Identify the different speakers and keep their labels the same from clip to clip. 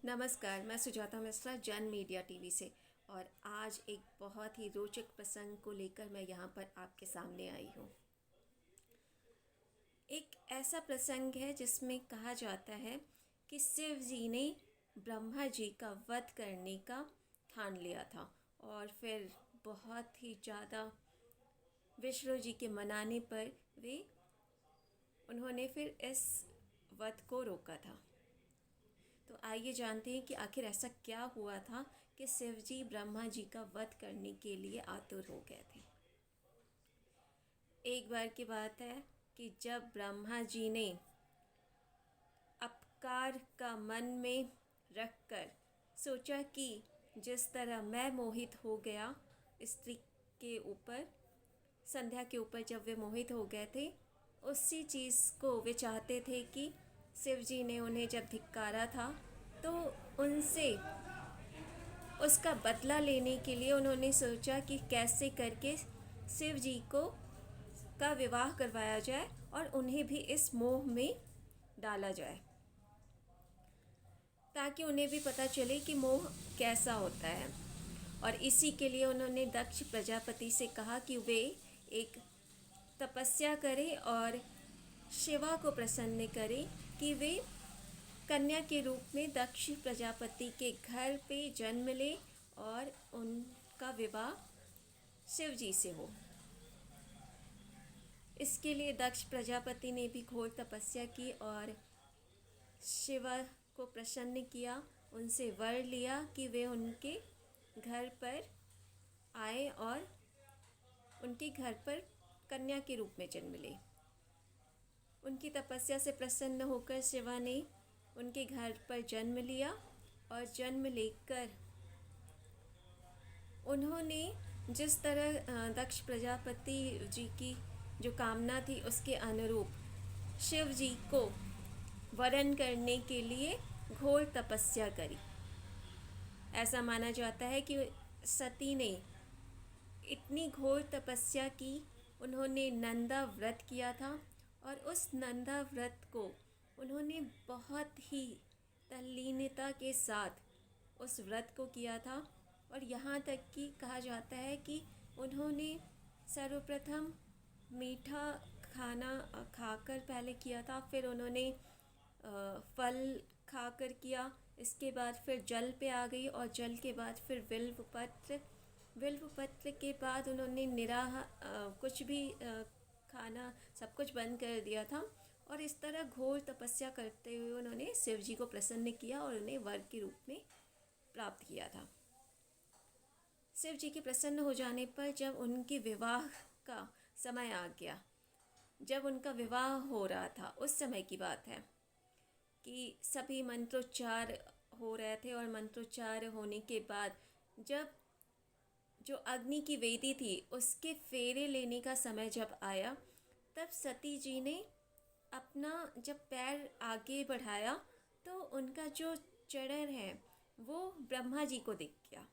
Speaker 1: नमस्कार, मैं सुजाता मिश्रा जन मीडिया टीवी से। और आज एक बहुत ही रोचक प्रसंग को लेकर मैं यहाँ पर आपके सामने आई हूँ। एक ऐसा प्रसंग है जिसमें कहा जाता है कि शिव जी ने ब्रह्मा जी का वध करने का ठान लिया था और फिर बहुत ही ज़्यादा विष्णु जी के मनाने पर उन्होंने फिर इस वध को रोका था। तो आइए जानते हैं कि आखिर ऐसा क्या हुआ था कि शिव जी ब्रह्मा जी का वध करने के लिए आतुर हो गए थे। एक बार की बात है कि जब ब्रह्मा जी ने अपकार का मन में रखकर सोचा कि जिस तरह मैं मोहित हो गया स्त्री के ऊपर, संध्या के ऊपर, जब वे मोहित हो गए थे, उसी चीज़ को वे चाहते थे कि शिव जी ने उन्हें जब धिक्कारा था तो उनसे उसका बदला लेने के लिए उन्होंने सोचा कि कैसे करके शिव जी का विवाह करवाया जाए और उन्हें भी इस मोह में डाला जाए, ताकि उन्हें भी पता चले कि मोह कैसा होता है। और इसी के लिए उन्होंने दक्ष प्रजापति से कहा कि वे एक तपस्या करें और शिवा को प्रसन्न करें कि वे कन्या के रूप में दक्ष प्रजापति के घर पे जन्म ले और उनका विवाह शिव जी से हो। इसके लिए दक्ष प्रजापति ने भी घोर तपस्या की और शिवा को प्रसन्न किया, उनसे वर लिया कि वे उनके घर पर आए और उनके घर पर कन्या के रूप में जन्म ले। उनकी तपस्या से प्रसन्न होकर शिवा ने उनके घर पर जन्म लिया और जन्म लेकर उन्होंने जिस तरह दक्ष प्रजापति जी की जो कामना थी उसके अनुरूप शिव जी को वरण करने के लिए घोर तपस्या करी। ऐसा माना जाता है कि सती ने इतनी घोर तपस्या की, उन्होंने नंदा व्रत किया था और उस नंदा व्रत को उन्होंने बहुत ही तल्लीनता के साथ उस व्रत को किया था। और यहाँ तक कि कहा जाता है कि उन्होंने सर्वप्रथम मीठा खाना खाकर पहले किया था, फिर उन्होंने फल खाकर किया, इसके बाद फिर जल पे आ गई और जल के बाद फिर बिल्व पत्र के बाद उन्होंने निराह कुछ भी खाना सब कुछ बंद कर दिया था। और इस तरह घोर तपस्या करते हुए उन्होंने शिव जी को प्रसन्न किया और उन्हें वर के रूप में प्राप्त किया था। शिव जी के प्रसन्न हो जाने पर जब उनके विवाह का समय आ गया, जब उनका विवाह हो रहा था, उस समय की बात है कि सभी मंत्रोच्चार हो रहे थे और मंत्रोच्चार होने के बाद जब जो अग्नि की वेदी थी उसके फेरे लेने का समय जब आया, तब सती जी ने अपना जब पैर आगे बढ़ाया तो उनका जो चरण है वो ब्रह्मा जी को दिख गया।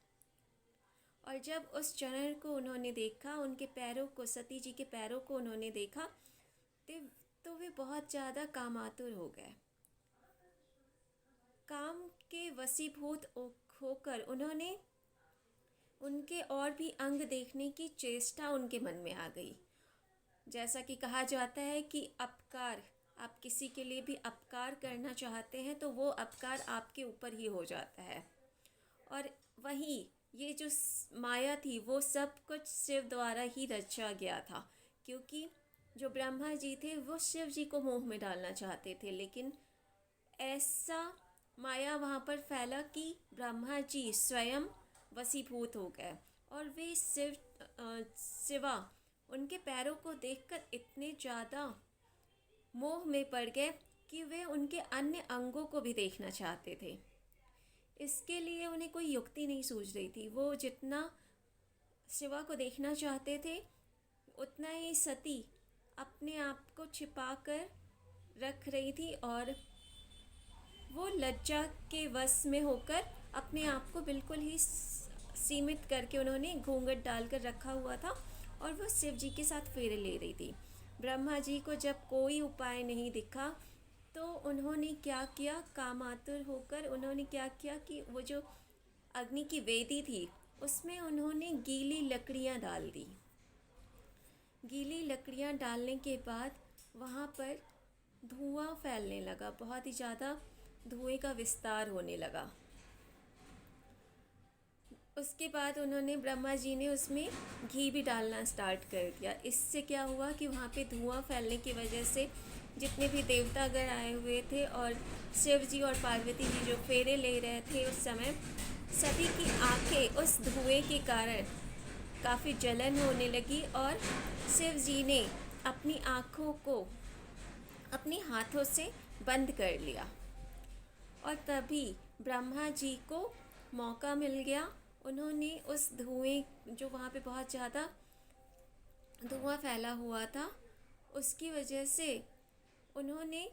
Speaker 1: और जब उस चरण को उन्होंने देखा, उनके पैरों को, सती जी के पैरों को उन्होंने देखा तो वे बहुत ज़्यादा कामातुर हो गए। काम के वशीभूत होकर उन्होंने उनके और भी अंग देखने की चेष्टा उनके मन में आ गई। जैसा कि कहा जाता है कि अपकार, आप किसी के लिए भी अपकार करना चाहते हैं तो वो अपकार आपके ऊपर ही हो जाता है। और वहीं ये जो माया थी वो सब कुछ शिव द्वारा ही रचा गया था, क्योंकि जो ब्रह्मा जी थे वो शिव जी को मोह में डालना चाहते थे, लेकिन ऐसा माया वहाँ पर फैला कि ब्रह्मा जी स्वयं वशीभूत हो गए और वे शिवा उनके पैरों को देखकर इतने ज़्यादा मोह में पड़ गए कि वे उनके अन्य अंगों को भी देखना चाहते थे। इसके लिए उन्हें कोई युक्ति नहीं सूझ रही थी। वो जितना शिवा को देखना चाहते थे उतना ही सती अपने आप को छिपा कर रख रही थी और वो लज्जा के वश में होकर अपने आप को बिल्कुल ही सीमित करके उन्होंने घूंघट डालकर रखा हुआ था और वो शिव जी के साथ फेरे ले रही थी। ब्रह्मा जी को जब कोई उपाय नहीं दिखा तो उन्होंने क्या किया, कामातुर होकर उन्होंने क्या किया कि वो जो अग्नि की वेदी थी उसमें उन्होंने गीली लकड़ियाँ डाल दी। गीली लकड़ियाँ डालने के बाद वहाँ पर धुआं फैलने लगा, बहुत ही ज़्यादा धुएं का विस्तार होने लगा। उसके बाद उन्होंने, ब्रह्मा जी ने उसमें घी भी डालना स्टार्ट कर दिया। इससे क्या हुआ कि वहाँ पे धुआं फैलने की वजह से जितने भी देवतागण आए हुए थे और शिव जी और पार्वती जी जो फेरे ले रहे थे उस समय, सभी की आंखें उस धुएं के कारण काफ़ी जलन होने लगी और शिव जी ने अपनी आँखों को अपने हाथों से बंद कर लिया। और तभी ब्रह्मा जी को मौका मिल गया। उन्होंने उस धुएं, जो वहाँ पे बहुत ज़्यादा धुआं फैला हुआ था, उसकी वजह से उन्होंने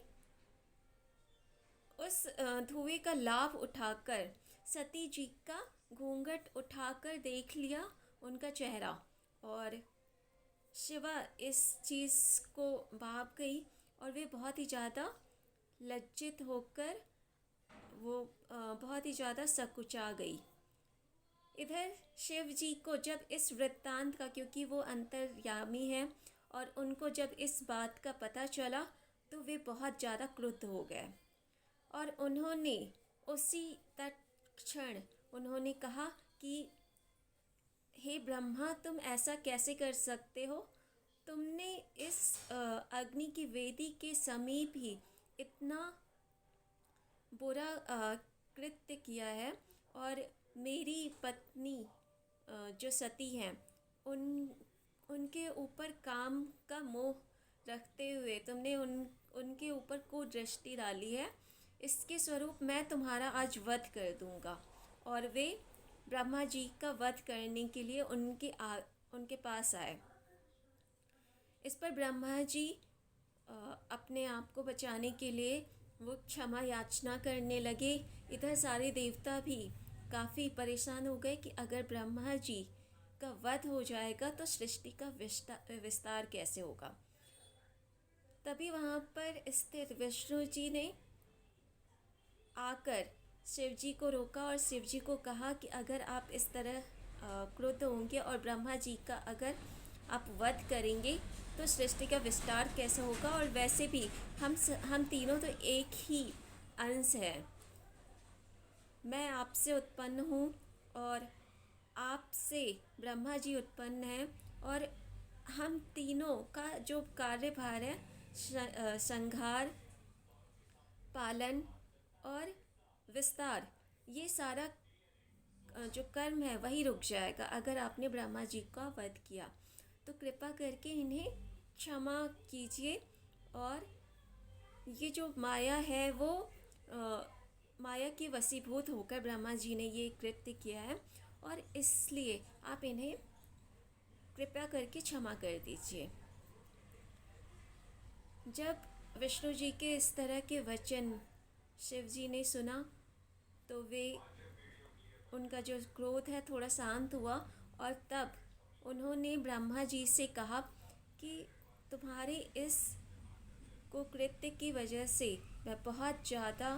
Speaker 1: उस धुएं का लाभ उठाकर सती जी का घूंघट उठाकर देख लिया उनका चेहरा, और शिवा इस चीज़ को भाप गई और वे बहुत ही ज़्यादा लज्जित होकर वो बहुत ही ज़्यादा सकुचा गई। इधर शिव जी को जब इस वृत्तांत का, क्योंकि वो अंतर्यामी है, और उनको जब इस बात का पता चला तो वे बहुत ज़्यादा क्रुद्ध हो गए और उन्होंने उसी तत्क्षण उन्होंने कहा कि हे ब्रह्मा, तुम ऐसा कैसे कर सकते हो? तुमने इस अग्नि की वेदी के समीप ही इतना बुरा कृत्य किया है, और मेरी पत्नी जो सती हैं उनके ऊपर काम का मोह रखते हुए तुमने उनके ऊपर कुदृष्टि डाली है। इसके स्वरूप मैं तुम्हारा आज वध कर दूंगा। और वे ब्रह्मा जी का वध करने के लिए उनके पास आए। इस पर ब्रह्मा जी अपने आप को बचाने के लिए वो क्षमा याचना करने लगे। इधर सारे देवता भी काफ़ी परेशान हो गए कि अगर ब्रह्मा जी का वध हो जाएगा तो सृष्टि का विस्तार कैसे होगा। तभी वहाँ पर स्थित विष्णु जी ने आकर शिव जी को रोका और शिव जी को कहा कि अगर आप इस तरह क्रुद्ध होंगे और ब्रह्मा जी का अगर आप वध करेंगे तो सृष्टि का विस्तार कैसे होगा, और वैसे भी हम तीनों तो एक ही अंश हैं। मैं आपसे उत्पन्न हूँ और आपसे ब्रह्मा जी उत्पन्न हैं, और हम तीनों का जो कार्यभार है, संहार, पालन और विस्तार, ये सारा जो कर्म है वही रुक जाएगा अगर आपने ब्रह्मा जी का वध किया। तो कृपा करके इन्हें क्षमा कीजिए। और ये जो माया है वो माया के वशीभूत होकर ब्रह्मा जी ने ये कृत्य किया है, और इसलिए आप इन्हें कृपया करके क्षमा कर दीजिए। जब विष्णु जी के इस तरह के वचन शिव जी ने सुना तो वे, उनका जो क्रोध है थोड़ा शांत हुआ, और तब उन्होंने ब्रह्मा जी से कहा कि तुम्हारे इस कुकृत्य की वजह से मैं बहुत ज़्यादा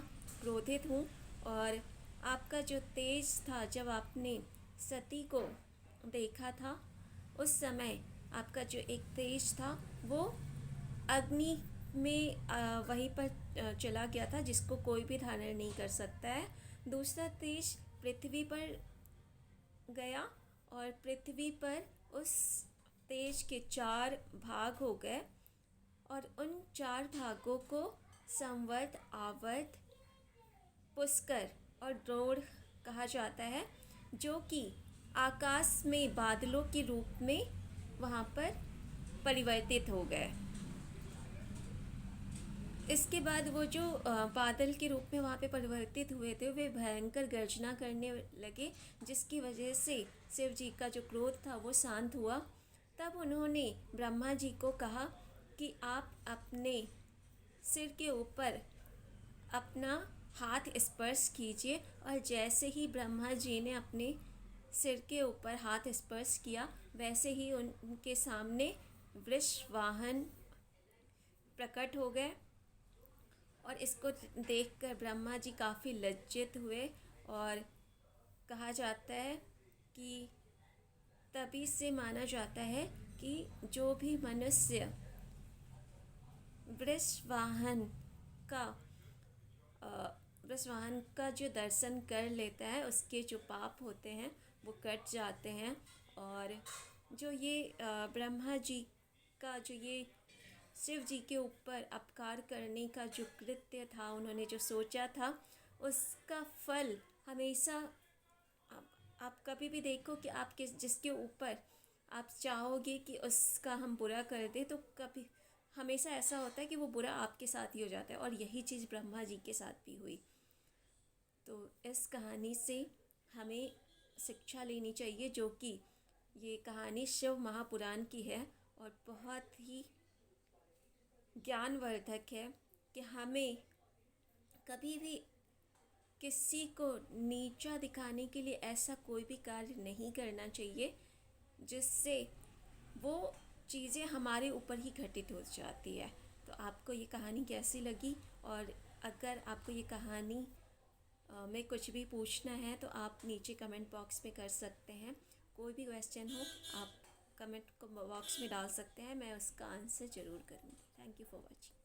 Speaker 1: क्रोधित हूँ, और आपका जो तेज था, जब आपने सती को देखा था उस समय आपका जो एक तेज था वो अग्नि में वहीं पर चला गया था, जिसको कोई भी धारण नहीं कर सकता है। दूसरा तेज पृथ्वी पर गया और पृथ्वी पर उस तेज के 4 भाग हो गए, और उन 4 भागों को संवर्त, आवर्त, पुष्कर और द्रोण कहा जाता है, जो कि आकाश में बादलों के रूप में वहाँ पर परिवर्तित हो गए। इसके बाद वो जो बादल के रूप में वहाँ पे परिवर्तित हुए थे, वे भयंकर गर्जना करने लगे, जिसकी वजह से शिव जी का जो क्रोध था वो शांत हुआ। तब उन्होंने ब्रह्मा जी को कहा कि आप अपने सिर के ऊपर अपना हाथ स्पर्श कीजिए, और जैसे ही ब्रह्मा जी ने अपने सिर के ऊपर हाथ स्पर्श किया, वैसे ही उनके सामने वृष वाहन प्रकट हो गए, और इसको देखकर ब्रह्मा जी काफ़ी लज्जित हुए और कहा जाता है कि तभी से माना जाता है कि जो भी मनुष्य वृषवाहन का वृषवाहन का जो दर्शन कर लेता है उसके जो पाप होते हैं वो कट जाते हैं। और जो ये ब्रह्मा जी का जो ये शिव जी के ऊपर अपकार करने का जो कृत्य था, उन्होंने जो सोचा था, उसका फल हमेशा आप कभी भी देखो कि आप जिसके ऊपर आप चाहोगे कि उसका हम बुरा कर दें तो कभी हमेशा ऐसा होता है कि वो बुरा आपके साथ ही हो जाता है। और यही चीज़ ब्रह्मा जी के साथ भी हुई। तो इस कहानी से हमें शिक्षा लेनी चाहिए, जो कि ये कहानी शिव महापुराण की है और बहुत ही ज्ञानवर्धक है कि हमें कभी भी किसी को नीचा दिखाने के लिए ऐसा कोई भी कार्य नहीं करना चाहिए जिससे वो चीज़ें हमारे ऊपर ही घटित हो जाती है। तो आपको ये कहानी कैसी लगी? और अगर आपको ये कहानी में कुछ भी पूछना है तो आप नीचे कमेंट बॉक्स में कर सकते हैं। कोई भी क्वेश्चन हो आप कमेंट बॉक्स में डाल सकते हैं, मैं उसका आंसर ज़रूर करूँगी। Thank you for watching.